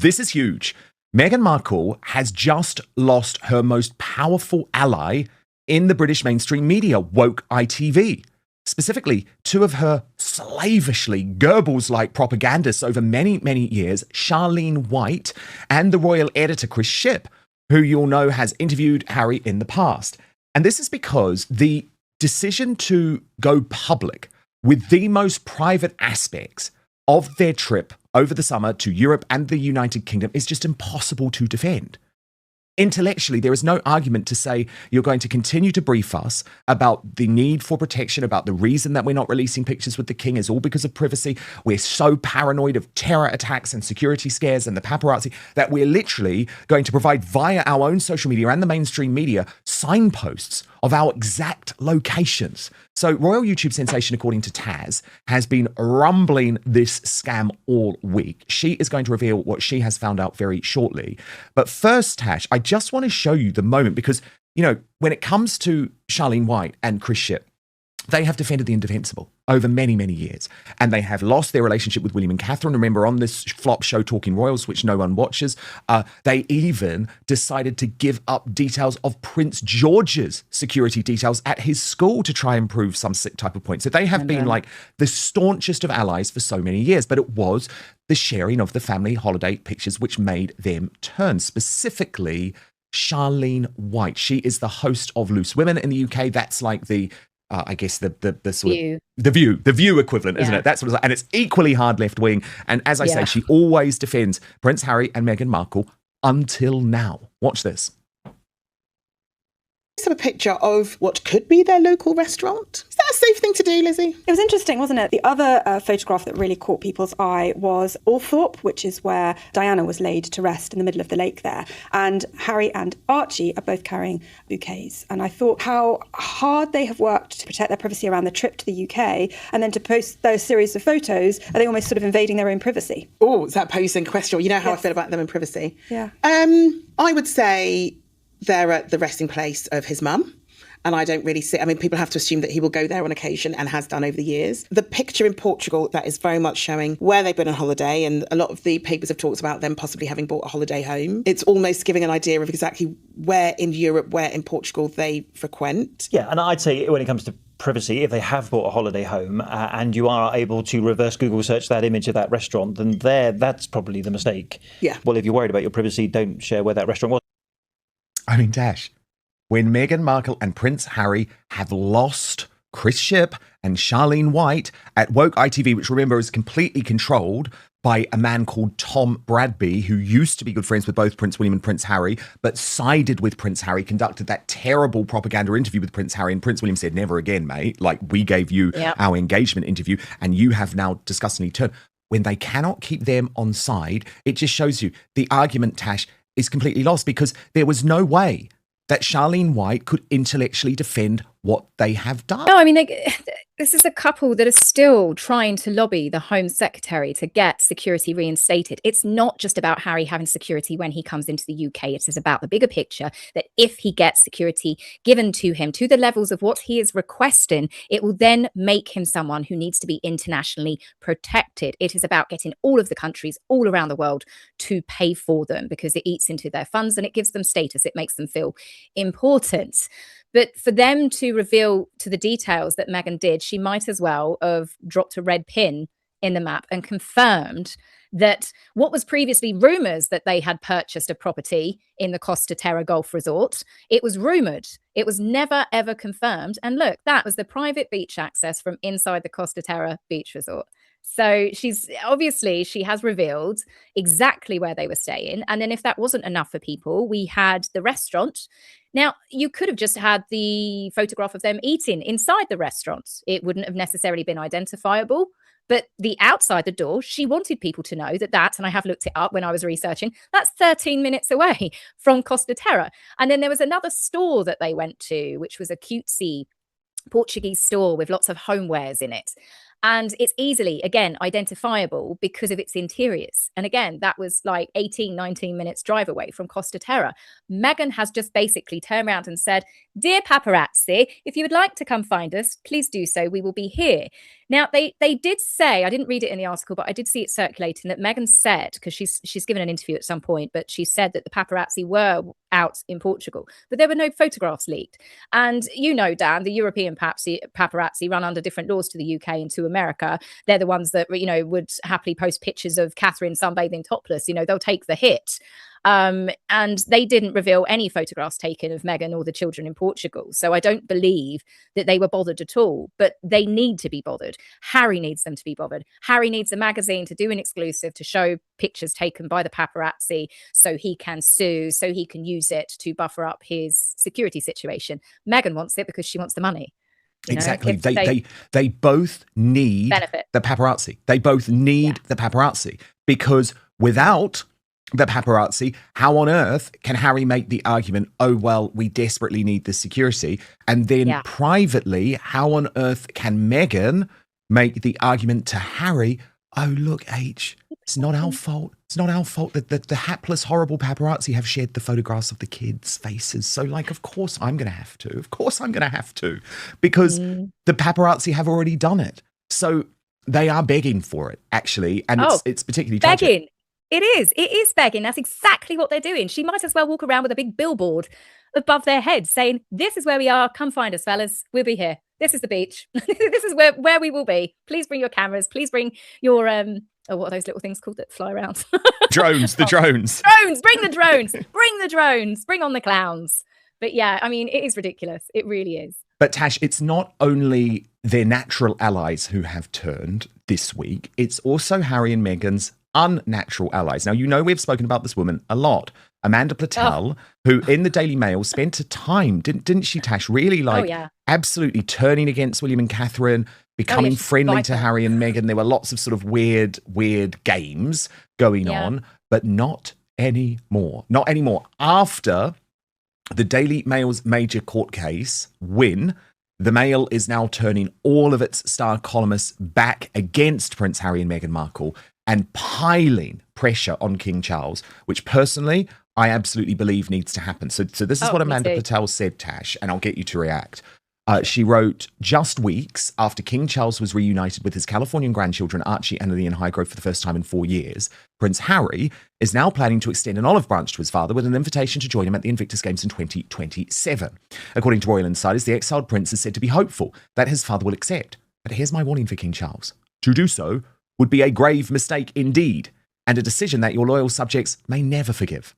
This is huge. Meghan Markle has just lost her most powerful ally in the British mainstream media, woke ITV. Specifically, two of her slavishly Goebbels-like propagandists over many, many years, Charlene White and the royal editor Chris Shipp, who you'll know has interviewed Harry in the past. And this is because the decision to go public with the most private aspects of their trip over the summer to Europe and the United Kingdom is just impossible to defend. Intellectually, there is no argument to say you're going to continue to brief us about the need for protection, about the reason that we're not releasing pictures with the king is all because of privacy. We're so paranoid of terror attacks and security scares and the paparazzi that we're literally going to provide via our own social media and the mainstream media signposts of our exact locations. So royal YouTube sensation, according to Taz, has been rumbling this scam all week. She is going to reveal what she has found out very shortly. But first, Tash, I just want to show you the moment because, you know, when it comes to Charlene White and Chris Shipp, they have defended the Indefensible over many, many years. And they have lost their relationship with William and Catherine. Remember, on this flop show, Talking Royals, which no one watches, they even decided to give up details of Prince George's security details at his school to try and prove some sick type of point. So they have been like the staunchest of allies for so many years. But it was the sharing of the family holiday pictures which made them turn. Specifically, Charlene White. She is the host of Loose Women in the UK. That's like the I guess the sort View. of the view equivalent, isn't it? That's what it's like. And it's equally hard left wing. And as I say, she always defends Prince Harry and Meghan Markle until now. Watch this. Have a picture of what could be their local restaurant. Is that a safe thing to do, Lizzie? It was interesting, wasn't it? The other photograph that really caught people's eye was Althorpe, which is where Diana was laid to rest in the middle of the lake there. And Harry and Archie are both carrying bouquets. And I thought how hard they have worked to protect their privacy around the trip to the UK, and then to post those series of photos, are they almost sort of invading their own privacy? Oh, is that posing question? You know how I feel about them in privacy. Yeah. I would say they're at the resting place of his mum. And I don't really see, I mean, people have to assume that he will go there on occasion and has done over the years. The picture in Portugal, that is very much showing where they've been on holiday. And a lot of the papers have talked about them possibly having bought a holiday home. It's almost giving an idea of exactly where in Europe, where in Portugal they frequent. Yeah, and I'd say when it comes to privacy, if they have bought a holiday home and you are able to reverse Google search that image of that restaurant, then that's probably the mistake. Yeah. Well, if you're worried about your privacy, don't share where that restaurant was. I mean, Dash, when Meghan Markle and Prince Harry have lost Chris Shipp and Charlene White at woke ITV, which remember is completely controlled by a man called Tom Bradby, who used to be good friends with both Prince William and Prince Harry, but sided with Prince Harry, conducted that terrible propaganda interview with Prince Harry. And Prince William said, never again, mate. Like, we gave you our engagement interview and you have now disgustingly turned. When they cannot keep them on side, it just shows you the argument, Tash, is completely lost because there was no way that Charlene White could intellectually defend what they have done. No, I mean, this is a couple that are still trying to lobby the Home Secretary to get security reinstated. It's not just about Harry having security when he comes into the UK. It is about the bigger picture that if he gets security given to him to the levels of what he is requesting, it will then make him someone who needs to be internationally protected. It is about getting all of the countries all around the world to pay for them because it eats into their funds and it gives them status. It makes them feel important. But for them to reveal to the details that Meghan did, she might as well have dropped a red pin in the map and confirmed that what was previously rumours that they had purchased a property in the Costa Terra Golf Resort, it was rumoured. It was never, ever confirmed. And look, that was the private beach access from inside the Costa Terra Beach Resort. So she has revealed exactly where they were staying. And then if that wasn't enough for people, we had the restaurant. Now, you could have just had the photograph of them eating inside the restaurant. It wouldn't have necessarily been identifiable. But the outside the door, she wanted people to know that, and I have looked it up when I was researching, that's 13 minutes away from Costa Terra. And then there was another store that they went to, which was a cutesy Portuguese store with lots of homewares in it. And it's easily, again, identifiable because of its interiors. And again, that was like 18, 19 minutes drive away from Costa Terra. Meghan has just basically turned around and said, "Dear paparazzi, if you would like to come find us, please do so. We will be here." Now, they did say, I didn't read it in the article, but I did see it circulating, that Meghan said, because she's given an interview at some point, but she said that the paparazzi were out in Portugal, but there were no photographs leaked. And you know, Dan, the European paparazzi run under different laws to the UK and to America. They're the ones that, you know, would happily post pictures of Catherine sunbathing topless. You know, they'll take the hit. And they didn't reveal any photographs taken of Meghan or the children in Portugal. So I don't believe that they were bothered at all, but they need to be bothered. Harry needs them to be bothered. Harry needs a magazine to do an exclusive to show pictures taken by the paparazzi so he can sue, so he can use it to buffer up his security situation. Meghan wants it because she wants the money. Exactly. They both need the paparazzi. They both need the paparazzi, because without the paparazzi, how on earth can Harry make the argument, oh, well, we desperately need the security? And then privately, how on earth can Meghan make the argument to Harry, oh, look, H, it's not our fault. It's not our fault that the hapless, horrible paparazzi have shared the photographs of the kids' faces. So, like, of course I'm going to have to. Of course I'm going to have to. Because the paparazzi have already done it. So they are begging for it, actually. And it's particularly tragic. Begging. It is begging. That's exactly what they're doing. She might as well walk around with a big billboard above their heads saying, "This is where we are. Come find us, fellas. We'll be here. This is the beach. This is where we will be. Please bring your cameras. Please bring your what are those little things called that fly around? Drones. The drones. Drones. Bring the drones. Bring the drones. Bring on the clowns." But yeah, I mean, it is ridiculous. It really is. But Tash, it's not only their natural allies who have turned this week. It's also Harry and Meghan's unnatural allies. Now, you know, we've spoken about this woman a lot. Amanda Platel, who in the Daily Mail spent a time, didn't she, Tash, really absolutely turning against William and Catherine, becoming friendly to Harry and Meghan. There were lots of sort of weird games going on, but not anymore. Not anymore. After the Daily Mail's major court case win, the Mail is now turning all of its star columnists back against Prince Harry and Meghan Markle and piling pressure on King Charles, which personally I absolutely believe needs to happen. So this is what Amanda Patel said, Tash, and I'll get you to react. She wrote, just weeks after King Charles was reunited with his Californian grandchildren, Archie, Emily, and Highgrove for the first time in 4 years, Prince Harry is now planning to extend an olive branch to his father with an invitation to join him at the Invictus Games in 2027. According to royal insiders, the exiled prince is said to be hopeful that his father will accept. But here's my warning for King Charles. To do so would be a grave mistake indeed, and a decision that your loyal subjects may never forgive.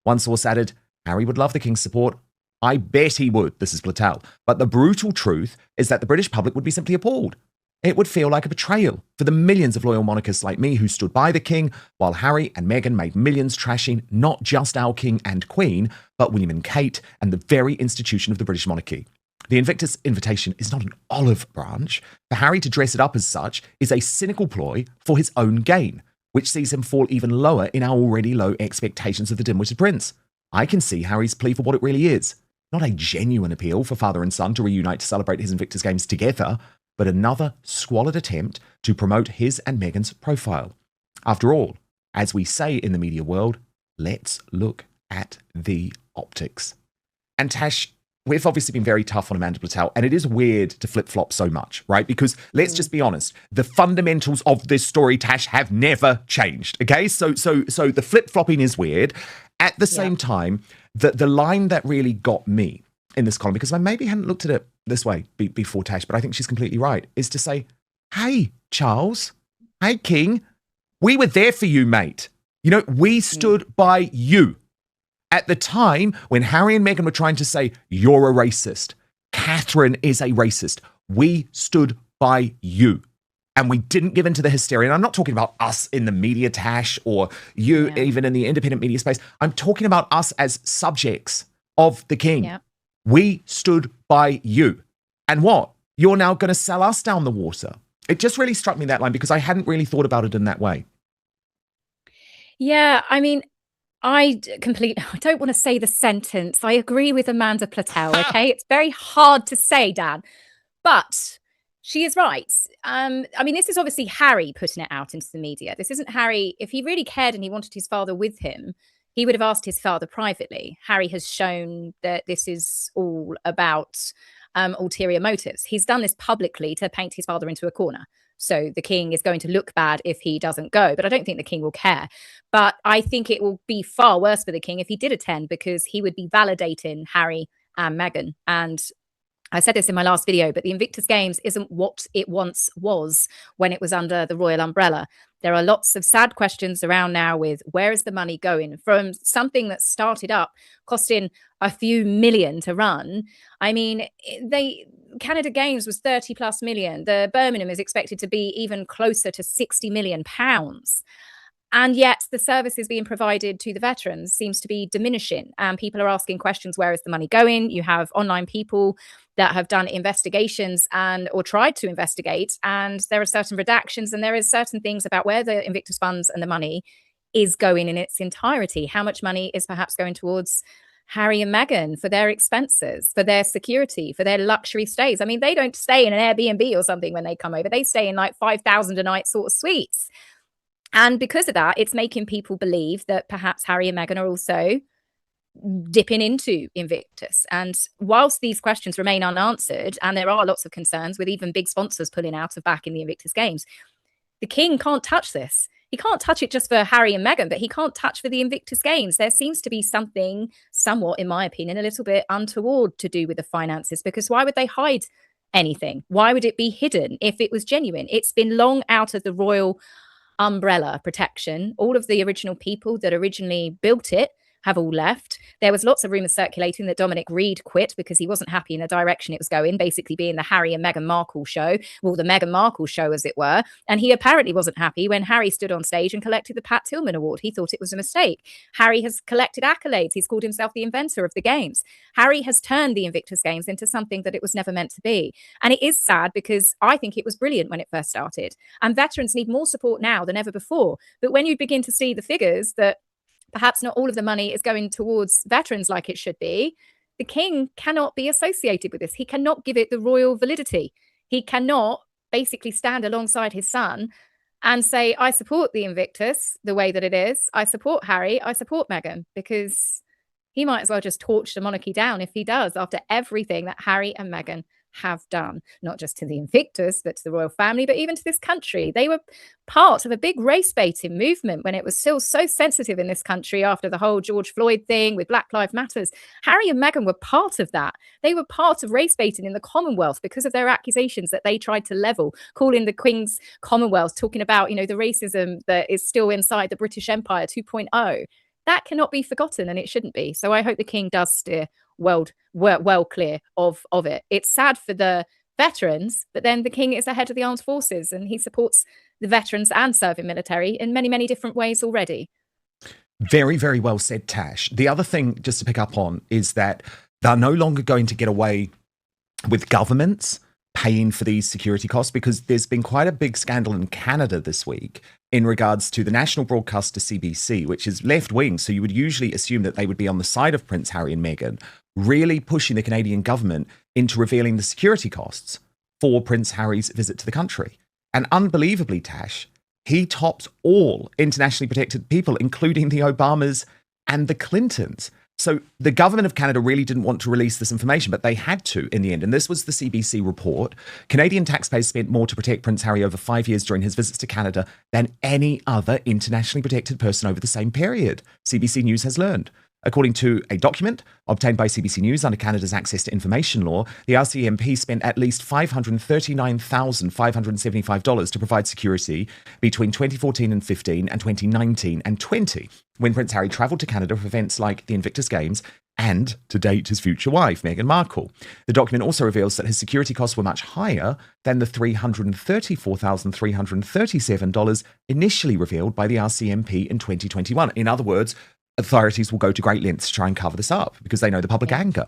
One source added, Harry would love the king's support. I bet he would, this is Platel. But the brutal truth is that the British public would be simply appalled. It would feel like a betrayal for the millions of loyal monarchists like me who stood by the king, while Harry and Meghan made millions trashing not just our king and queen, but William and Kate and the very institution of the British monarchy. The Invictus invitation is not an olive branch. For Harry to dress it up as such is a cynical ploy for his own gain, which sees him fall even lower in our already low expectations of the dim-witted prince. I can see Harry's plea for what it really is. Not a genuine appeal for father and son to reunite to celebrate his Invictus Games together, but another squalid attempt to promote his and Meghan's profile. After all, as we say in the media world, let's look at the optics. And Tash, we've obviously been very tough on Amanda Platel, and it is weird to flip-flop so much, right? Because let's just be honest, the fundamentals of this story, Tash, have never changed, okay? So the flip-flopping is weird. At the same time, the line that really got me in this column, because I maybe hadn't looked at it this way before, Tash, but I think she's completely right, is to say, hey, Charles, hey, King, we were there for you, mate. You know, we stood by you. At the time when Harry and Meghan were trying to say, you're a racist, Catherine is a racist, we stood by you. And we didn't give in to the hysteria. And I'm not talking about us in the media, Tash, or you even in the independent media space. I'm talking about us as subjects of the king. Yeah. We stood by you. And what? You're now going to sell us down the water. It just really struck me, that line, because I hadn't really thought about it in that way. Yeah, I mean, I don't want to say the sentence. I agree with Amanda Platel, okay? It's very hard to say, Dan. But She is right. I mean, this is obviously Harry putting it out into the media. This isn't Harry. If he really cared and he wanted his father with him, he would have asked his father privately. Harry has shown that this is all about ulterior motives. He's done this publicly to paint his father into a corner. So the king is going to look bad if he doesn't go. But I don't think the king will care. But I think it will be far worse for the king if he did attend, because he would be validating Harry and Meghan. And I said this in my last video, but the Invictus Games isn't what it once was when it was under the royal umbrella. There are lots of sad questions around now with where is the money going from something that started up costing a few million to run. I mean, Canada Games was 30 plus million. The Birmingham is expected to be even closer to 60 million pounds. And yet the services being provided to the veterans seems to be diminishing. And people are asking questions, where is the money going? You have online people that have done investigations or tried to investigate. And there are certain redactions and there is certain things about where the Invictus funds and the money is going in its entirety. How much money is perhaps going towards Harry and Meghan for their expenses, for their security, for their luxury stays? I mean, they don't stay in an Airbnb or something when they come over. They stay in like 5,000 a night sort of suites. And because of that, it's making people believe that perhaps Harry and Meghan are also dipping into Invictus. And whilst these questions remain unanswered, and there are lots of concerns with even big sponsors pulling out of backing the Invictus Games, the king can't touch this. He can't touch it just for Harry and Meghan, but he can't touch for the Invictus Games. There seems to be something somewhat, in my opinion, a little bit untoward to do with the finances, because why would they hide anything? Why would it be hidden if it was genuine? It's been long out of the royal umbrella protection. All of the original people that originally built it have all left. There was lots of rumours circulating that Dominic Reed quit because he wasn't happy in the direction it was going, basically being the Harry and Meghan Markle show, well, the Meghan Markle show, as it were. And he apparently wasn't happy when Harry stood on stage and collected the Pat Tillman Award. He thought it was a mistake. Harry has collected accolades. He's called himself the inventor of the games. Harry has turned the Invictus Games into something that it was never meant to be. And it is sad, because I think it was brilliant when it first started. And veterans need more support now than ever before. But when you begin to see the figures that perhaps not all of the money is going towards veterans like it should be, the king cannot be associated with this. He cannot give it the royal validity. He cannot basically stand alongside his son and say, I support the Invictus the way that it is. I support Harry. I support Meghan, because he might as well just torch the monarchy down if he does, after everything that Harry and Meghan have done, not just to the Invictus, but to the royal family, but even to this country. They were part of a big race baiting movement when it was still so sensitive in this country after the whole George Floyd thing with Black Lives Matters. Harry and Meghan were part of that. They were part of race baiting in the Commonwealth because of their accusations that they tried to level, calling the Queen's Commonwealth, talking about, the racism that is still inside the British Empire 2.0. That cannot be forgotten, and it shouldn't be. So I hope the king does steer well clear of it. It's sad for the veterans, but then the king is the head of the armed forces and he supports the veterans and serving military in many, many different ways already. Very, very well said, Tash. The other thing just to pick up on is that they're no longer going to get away with governments paying for these security costs, because there's been quite a big scandal in Canada this week in regards to the national broadcaster CBC, which is left-wing, so you would usually assume that they would be on the side of Prince Harry and Meghan, really pushing the Canadian government into revealing the security costs for Prince Harry's visit to the country. And unbelievably, Tash, he topped all internationally protected people, including the Obamas and the Clintons. So the government of Canada really didn't want to release this information, but they had to in the end. And this was the CBC report. Canadian taxpayers spent more to protect Prince Harry over 5 years during his visits to Canada than any other internationally protected person over the same period, CBC News has learned. According to a document obtained by CBC News under Canada's Access to Information Law, the RCMP spent at least $539,575 to provide security between 2014 and 15 and 2019 and 20, when Prince Harry travelled to Canada for events like the Invictus Games and, to date, his future wife, Meghan Markle. The document also reveals that his security costs were much higher than the $334,337 initially revealed by the RCMP in 2021. In other words, authorities will go to great lengths to try and cover this up because they know the public anger.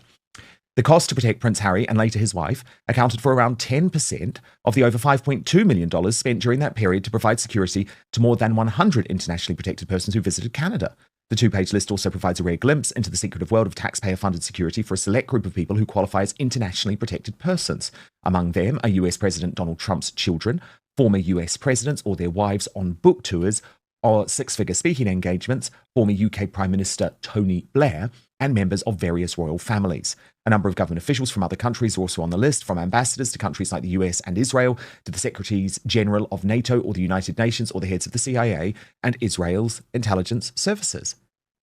The cost to protect Prince Harry and later his wife accounted for around 10% of the over $5.2 million spent during that period to provide security to more than 100 internationally protected persons who visited Canada. The two-page list also provides a rare glimpse into the secretive world of taxpayer-funded security for a select group of people who qualify as internationally protected persons. Among them are US President Donald Trump's children, former US presidents or their wives on book tours or six-figure speaking engagements, former UK Prime Minister Tony Blair, and members of various royal families. A number of government officials from other countries are also on the list, from ambassadors to countries like the US and Israel, to the Secretaries General of NATO or the United Nations or the heads of the CIA and Israel's intelligence services.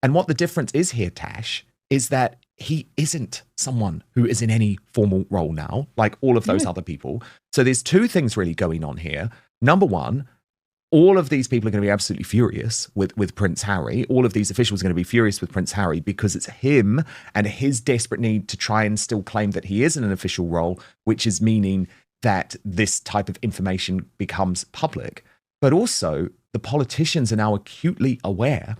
And what the difference is here, Tash, is that he isn't someone who is in any formal role now, like all of those other people. So there's two things really going on here. Number one, all of these people are going to be absolutely furious with Prince Harry. All of these officials are going to be furious with Prince Harry because it's him and his desperate need to try and still claim that he is in an official role, which is meaning that this type of information becomes public. But also, the politicians are now acutely aware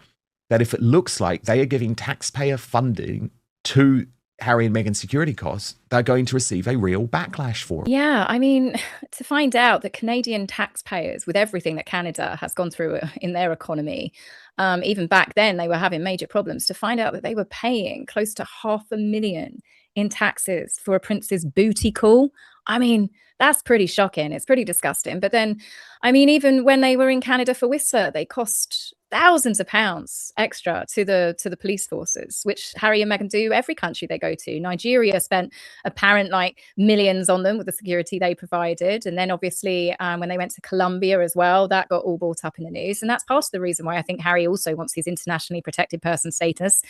that if it looks like they are giving taxpayer funding to Harry and Meghan's security costs, they're going to receive a real backlash for it. Yeah, I mean, to find out that Canadian taxpayers, with everything that Canada has gone through in their economy, even back then they were having major problems, to find out that they were paying close to $500,000 in taxes for a prince's booty call. I mean, that's pretty shocking. It's pretty disgusting. But then, I mean, even when they were in Canada for Whistler, they cost thousands of pounds extra to the police forces, which Harry and Meghan do every country they go to. Nigeria spent apparent millions on them with the security they provided. And then obviously when they went to Colombia as well, that got all brought up in the news. And that's part of the reason why I think Harry also wants his internationally protected person status,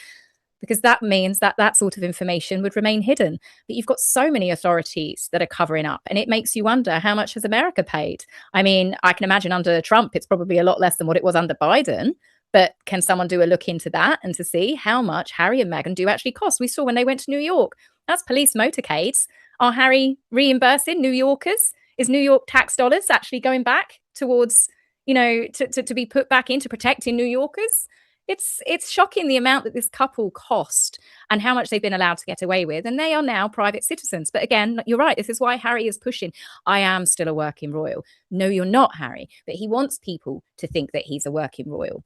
because that means that that sort of information would remain hidden. But you've got so many authorities that are covering up, and it makes you wonder, how much has America paid? I mean, I can imagine under Trump, it's probably a lot less than what it was under Biden. But can someone do a look into that and to see how much Harry and Meghan do actually cost? We saw when they went to New York. That's police motorcades. Are Harry reimbursing New Yorkers? Is New York tax dollars actually going back towards, to be put back into protecting New Yorkers? It's shocking the amount that this couple cost and how much they've been allowed to get away with. And they are now private citizens. But again, you're right. This is why Harry is pushing, I am still a working royal. No, you're not, Harry. But he wants people to think that he's a working royal.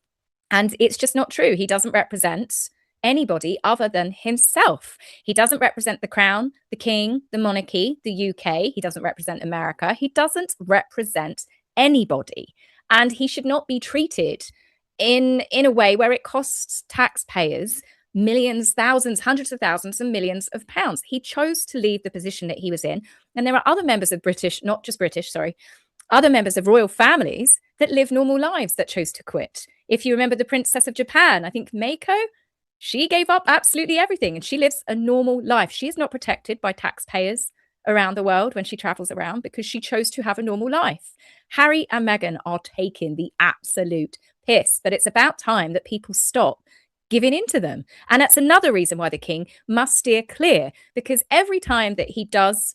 And it's just not true. He doesn't represent anybody other than himself. He doesn't represent the crown, the king, the monarchy, the UK. He doesn't represent America. He doesn't represent anybody. And he should not be treated in a way where it costs taxpayers millions, thousands, hundreds of thousands and millions of pounds. He chose to leave the position that he was in. And there are other members of other members of royal families that live normal lives that chose to quit. If you remember the Princess of Japan, I think Meiko, she gave up absolutely everything and she lives a normal life. She is not protected by taxpayers around the world when she travels around because she chose to have a normal life. Harry and Meghan are taking the absolute piss, but it's about time that people stop giving in to them. And that's another reason why the king must steer clear, because every time that he does,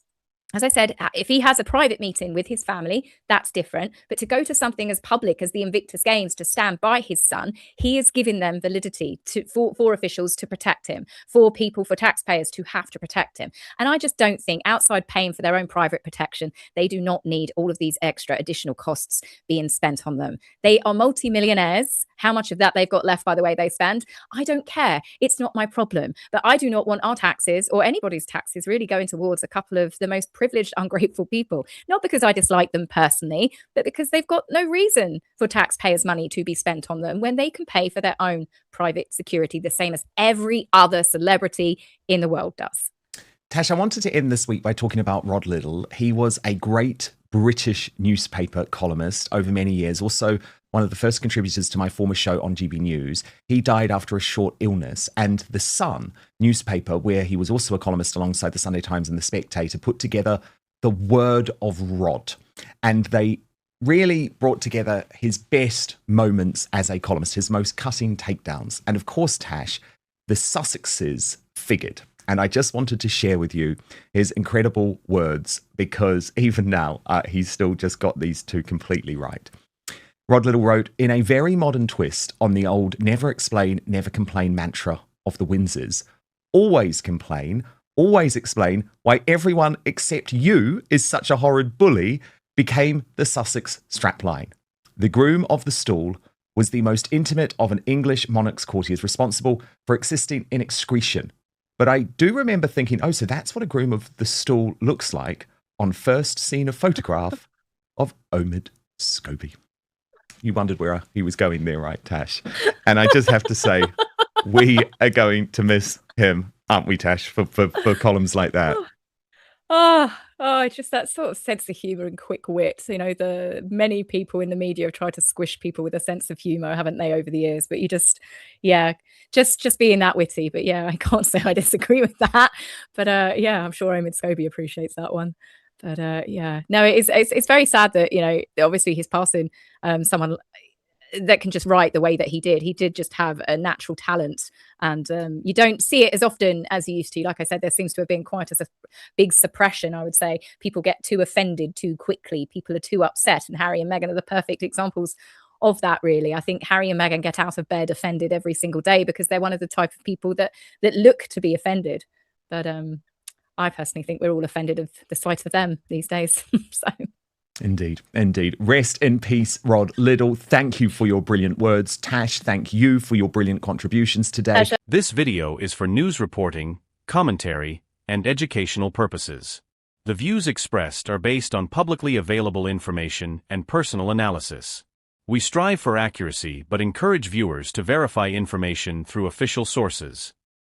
as I said, if he has a private meeting with his family, that's different. But to go to something as public as the Invictus Games to stand by his son, he is giving them validity for officials to protect him, for taxpayers to have to protect him. And I just don't think, outside paying for their own private protection, they do not need all of these extra additional costs being spent on them. They are multimillionaires. How much of that they've got left by the way they spend, I don't care. It's not my problem. But I do not want our taxes or anybody's taxes really going towards a couple of the most privileged, ungrateful people. Not because I dislike them personally, but because they've got no reason for taxpayers' money to be spent on them when they can pay for their own private security the same as every other celebrity in the world does. Tash, I wanted to end this week by talking about Rod Liddle. He was a great British newspaper columnist over many years, also one of the first contributors to my former show on GB News. He died after a short illness, and The Sun newspaper, where he was also a columnist alongside the Sunday Times and The Spectator, put together the Word of Rod. And they really brought together his best moments as a columnist, his most cutting takedowns. And of course, Tash, the Sussexes figured. And I just wanted to share with you his incredible words, because even now, he's still just got these two completely right. Rod Liddle wrote, in a very modern twist on the old never explain, never complain mantra of the Windsors, always complain, always explain why everyone except you is such a horrid bully, became the Sussex strapline. The groom of the stool was the most intimate of an English monarch's courtiers, responsible for assisting in excretion. But I do remember thinking, oh, so that's what a groom of the stool looks like on first seeing a photograph of Omid Scobie. You wondered where he was going there, right, Tash? And I just have to say, we are going to miss him, aren't we, Tash, for columns like that? It's just that sort of sense of humour and quick wit. You know, the many people in the media have tried to squish people with a sense of humour, haven't they, over the years? But you just being that witty. But yeah, I can't say I disagree with that. But yeah, I'm sure Omid Scobie appreciates that one. But yeah, no, it's very sad that, you know, obviously he's passing someone that can just write the way that he did. He did just have a natural talent, and you don't see it as often as you used to. Like I said, there seems to have been quite a big suppression, I would say. People get too offended too quickly. People are too upset, and Harry and Meghan are the perfect examples of that, really. I think Harry and Meghan get out of bed offended every single day because they're one of the type of people that look to be offended. But I personally think we're all offended of the sight of them these days. So. Indeed, indeed. Rest in peace, Rod Liddle. Thank you for your brilliant words. Tash, thank you for your brilliant contributions today. Pleasure. This video is for news reporting, commentary, and educational purposes. The views expressed are based on publicly available information and personal analysis. We strive for accuracy but encourage viewers to verify information through official sources.